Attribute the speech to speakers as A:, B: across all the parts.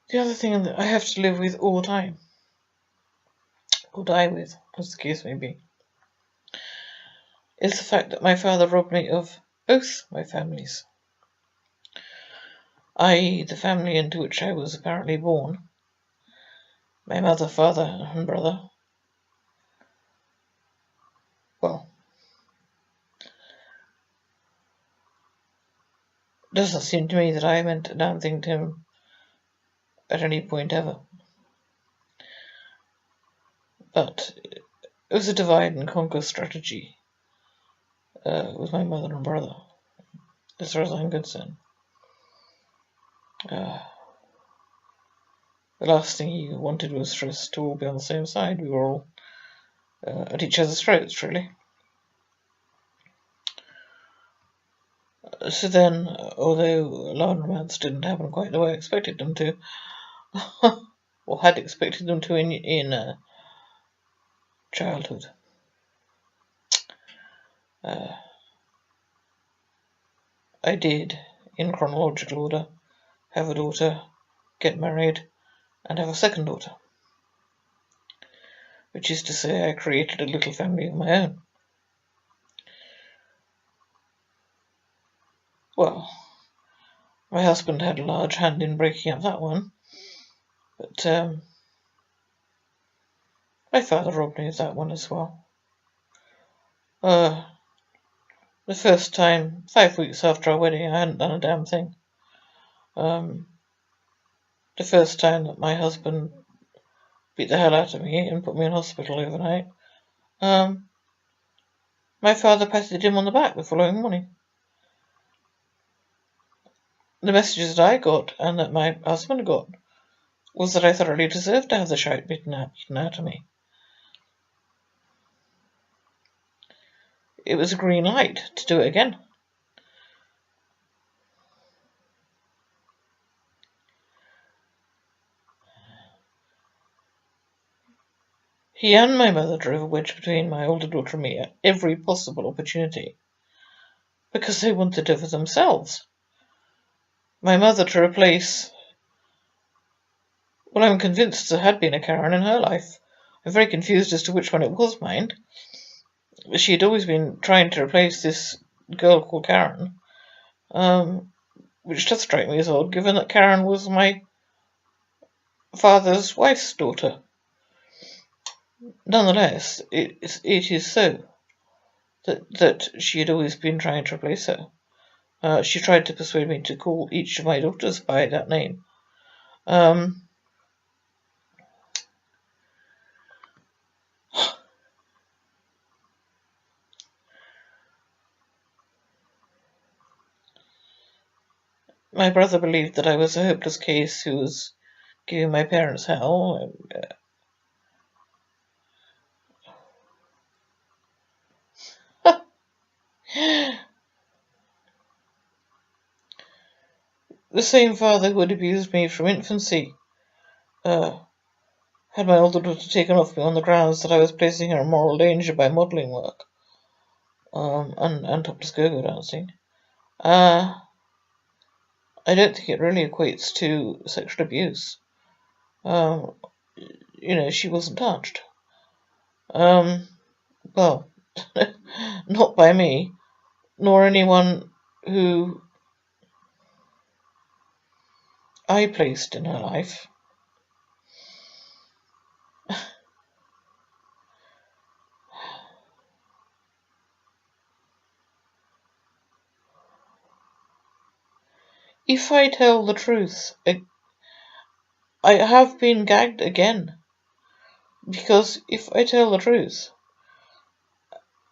A: The other thing that I have to live with all the time, or die with, as the case may be, is the fact that my father robbed me of both my families, i.e. the family into which I was apparently born, my mother, father, and brother. Well, it doesn't seem to me that I meant a damn thing to him at any point ever. But it was a divide and conquer strategy with my mother and brother, as far as I'm concerned. The last thing he wanted was for us to all be on the same side. We were all at each other's throats, really. So then, although love and romance didn't happen quite the way I expected them to, or had expected them to in childhood, I did, in chronological order, have a daughter, get married, and have a second daughter. Which is to say, I created a little family of my own. Well, my husband had a large hand in breaking up that one, but my father robbed me of that one as well. The first time, 5 weeks after our wedding, I hadn't done a damn thing. The first time that my husband beat the hell out of me and put me in hospital overnight, my father patted him on the back the following morning. The messages that I got and that my husband got was that I thoroughly deserved to have the shite beaten out of me. It was a green light to do it again. He and my mother drove a wedge between my older daughter and me at every possible opportunity, because they wanted her for themselves. My mother to replace... Well, I'm convinced there had been a Karen in her life. I'm very confused as to which one it was, mind. She had always been trying to replace this girl called Karen, which does strike me as odd, given that Karen was my father's wife's daughter. Nonetheless, it is so that she had always been trying to replace her. She tried to persuade me to call each of my daughters by that name. My brother believed that I was a hopeless case who was giving my parents hell. The same father who had abused me from infancy had my older daughter taken off me on the grounds that I was placing her in moral danger by modelling work and topless go-go dancing. I don't think it really equates to sexual abuse. She wasn't touched. Well, not by me, nor anyone who I placed in her life. If I tell the truth, I have been gagged again. Because if I tell the truth,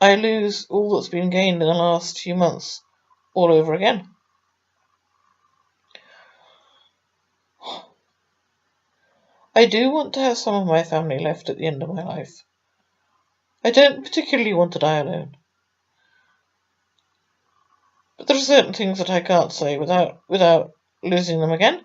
A: I lose all that's been gained in the last few months all over again. I do want to have some of my family left at the end of my life. I don't particularly want to die alone. But there are certain things that I can't say without losing them again.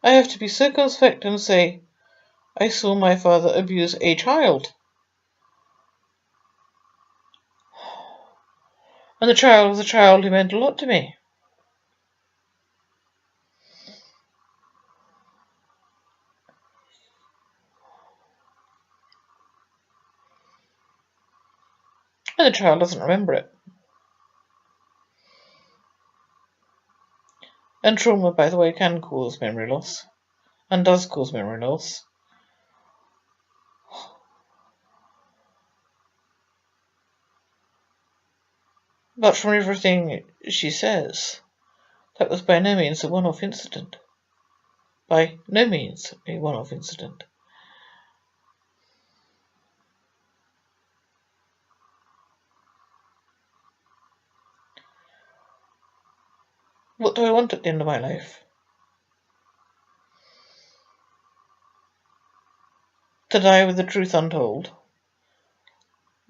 A: I have to be circumspect and say, I saw my father abuse a child. And the child was a child who meant a lot to me. And the child doesn't remember it. And trauma, by the way, can cause memory loss. And does cause memory loss. But from everything she says, that was by no means a one-off incident. By no means a one-off incident. What do I want at the end of my life? To die with the truth untold,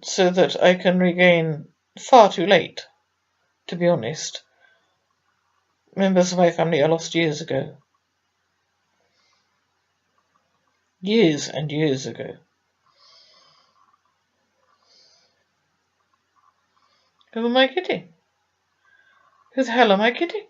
A: so that I can regain, far too late, to be honest, members of my family I lost years ago. Years and years ago. Who am I kidding? Who the hell am I kidding?